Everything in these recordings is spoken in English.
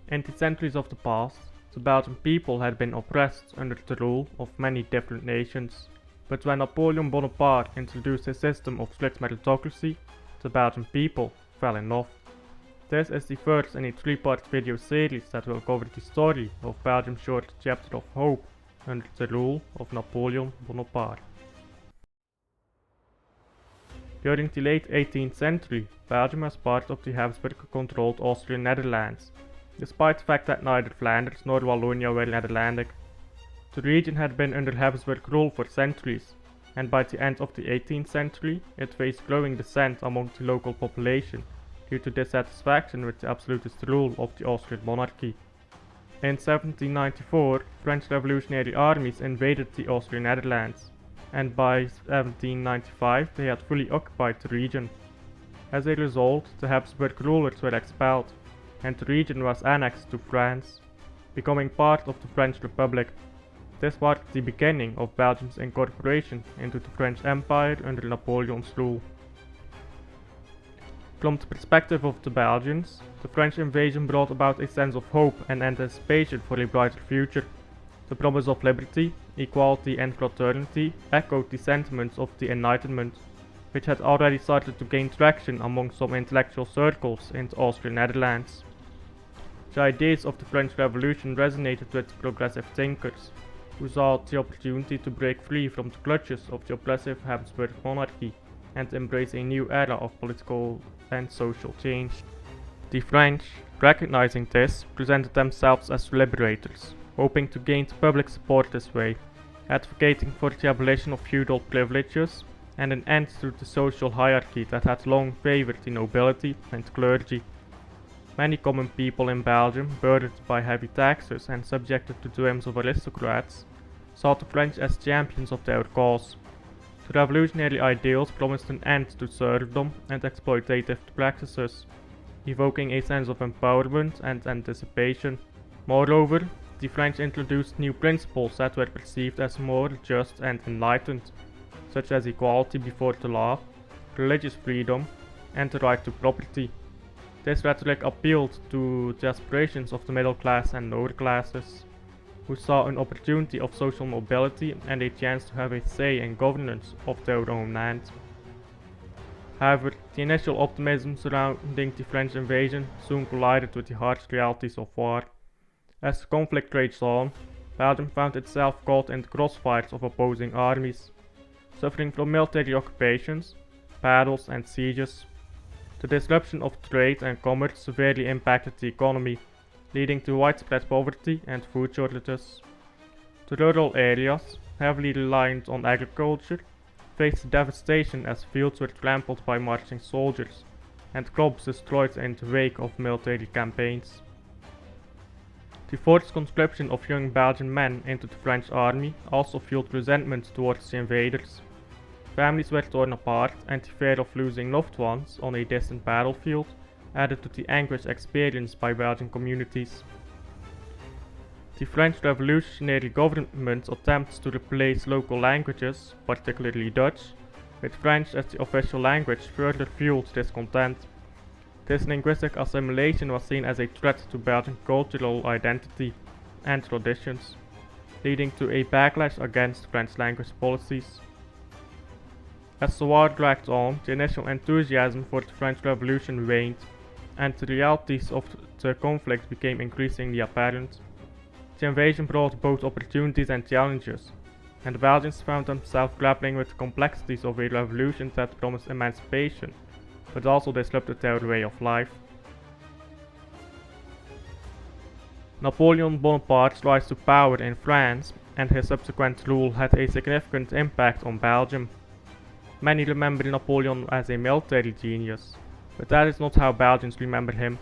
In the centuries of the past, the Belgian people had been oppressed under the rule of many different nations. But when Napoleon Bonaparte introduced his system of strict meritocracy, the Belgian people fell in love. This is the first in a three-part video series that will cover the story of Belgium's short chapter of hope under the rule of Napoleon Bonaparte. During the late 18th century, Belgium was part of the Habsburg-controlled Austrian Netherlands, despite the fact that neither Flanders nor Wallonia were Netherlandic. The region had been under Habsburg rule for centuries, and by the end of the 18th century it faced growing dissent among the local population due to dissatisfaction with the absolutist rule of the Austrian monarchy. In 1794, French revolutionary armies invaded the Austrian Netherlands, and by 1795 they had fully occupied the region. As a result, the Habsburg rulers were expelled, and the region was annexed to France, becoming part of the French Republic. This marked the beginning of Belgium's incorporation into the French Empire under Napoleon's rule. From the perspective of the Belgians, the French invasion brought about a sense of hope and anticipation for a brighter future. The promise of liberty, equality and fraternity echoed the sentiments of the Enlightenment, which had already started to gain traction among some intellectual circles in the Austrian Netherlands. The ideas of the French Revolution resonated with progressive thinkers, who saw the opportunity to break free from the clutches of the oppressive Habsburg monarchy and embrace a new era of political and social change. The French, recognizing this, presented themselves as liberators, hoping to gain public support this way, advocating for the abolition of feudal privileges and an end to the social hierarchy that had long favored the nobility and clergy. Many common people in Belgium, burdened by heavy taxes and subjected to the whims of aristocrats, saw the French as champions of their cause. The revolutionary ideals promised an end to serfdom and exploitative practices, evoking a sense of empowerment and anticipation. Moreover, the French introduced new principles that were perceived as more just and enlightened, such as equality before the law, religious freedom, and the right to property. This rhetoric appealed to the aspirations of the middle class and lower classes, who saw an opportunity of social mobility and a chance to have a say in governance of their own land. However, the initial optimism surrounding the French invasion soon collided with the harsh realities of war. As the conflict raged on, Belgium found itself caught in the crossfires of opposing armies, suffering from military occupations, battles and sieges. The disruption of trade and commerce severely impacted the economy, leading to widespread poverty and food shortages. The rural areas, heavily reliant on agriculture, faced devastation as fields were trampled by marching soldiers and crops destroyed in the wake of military campaigns. The forced conscription of young Belgian men into the French army also fueled resentment towards the invaders. Families were torn apart, and the fear of losing loved ones on a distant battlefield added to the anguish experienced by Belgian communities. The French revolutionary government's attempts to replace local languages, particularly Dutch, with French as the official language further fueled discontent. This linguistic assimilation was seen as a threat to Belgian cultural identity and traditions, leading to a backlash against French language policies. As the war dragged on, the initial enthusiasm for the French Revolution waned, and the realities of the conflict became increasingly apparent. The invasion brought both opportunities and challenges, and Belgians found themselves grappling with the complexities of a revolution that promised emancipation, but also disrupted their way of life. Napoleon Bonaparte's rise to power in France and his subsequent rule had a significant impact on Belgium. Many remember Napoleon as a military genius, but that is not how Belgians remember him.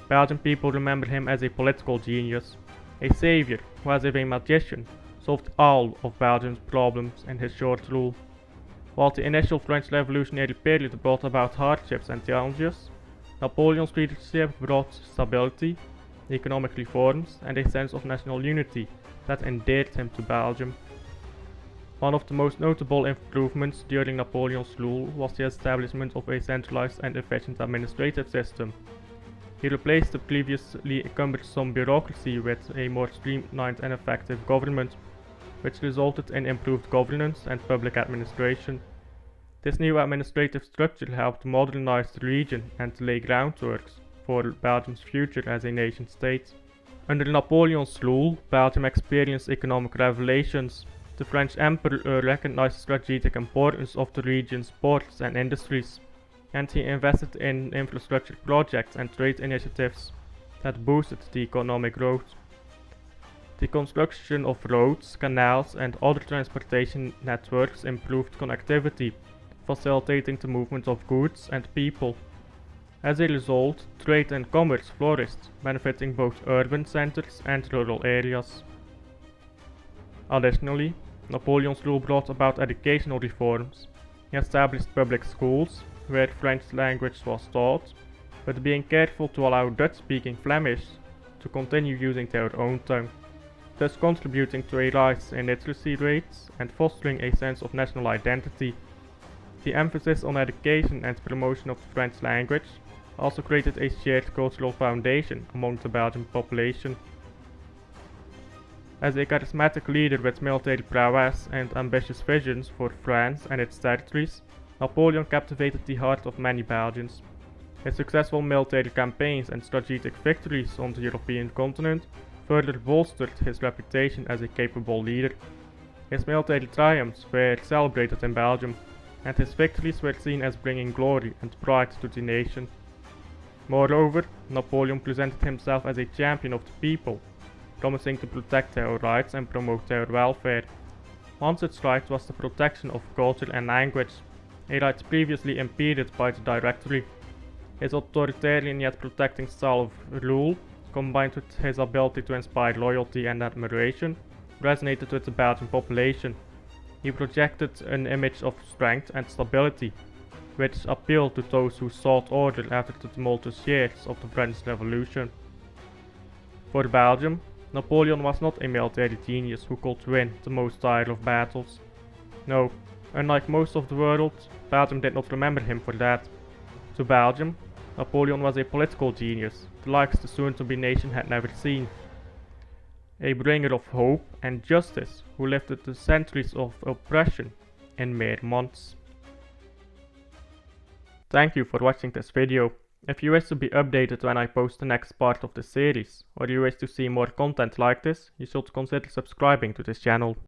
Belgian people remember him as a political genius, a savior who, as if a magician, solved all of Belgium's problems in his short rule. While the initial French revolutionary period brought about hardships and challenges, Napoleon's leadership brought stability, economic reforms, and a sense of national unity that endeared him to Belgium. One of the most notable improvements during Napoleon's rule was the establishment of a centralized and efficient administrative system. He replaced the previously cumbersome bureaucracy with a more streamlined and effective government, which resulted in improved governance and public administration. This new administrative structure helped modernize the region and lay groundwork for Belgium's future as a nation-state. Under Napoleon's rule, Belgium experienced economic revelations. The French Emperor recognized the strategic importance of the region's ports and industries, and he invested in infrastructure projects and trade initiatives that boosted the economic growth. The construction of roads, canals, and other transportation networks improved connectivity, facilitating the movement of goods and people. As a result, trade and commerce flourished, benefiting both urban centers and rural areas. Additionally, Napoleon's rule brought about educational reforms. He established public schools, where French language was taught, but being careful to allow Dutch-speaking Flemish to continue using their own tongue, thus contributing to a rise in literacy rates and fostering a sense of national identity. The emphasis on education and promotion of the French language also created a shared cultural foundation among the Belgian population. As a charismatic leader with military prowess and ambitious visions for France and its territories, Napoleon captivated the heart of many Belgians. His successful military campaigns and strategic victories on the European continent further bolstered his reputation as a capable leader. His military triumphs were celebrated in Belgium, and his victories were seen as bringing glory and pride to the nation. Moreover, Napoleon presented himself as a champion of the people, promising to protect their rights and promote their welfare. One such right was the protection of culture and language, a right previously impeded by the Directory. His authoritarian yet protecting style of rule, combined with his ability to inspire loyalty and admiration, resonated with the Belgian population. He projected an image of strength and stability, which appealed to those who sought order after the tumultuous years of the French Revolution. For Belgium, Napoleon was not a military genius who could win the most dire of battles. No, unlike most of the world, Belgium did not remember him for that. To Belgium, Napoleon was a political genius, the likes the soon-to-be nation had never seen. A bringer of hope and justice who lifted the centuries of oppression in mere months. Thank you for watching this video. If you wish to be updated when I post the next part of the series, or you wish to see more content like this, you should consider subscribing to this channel.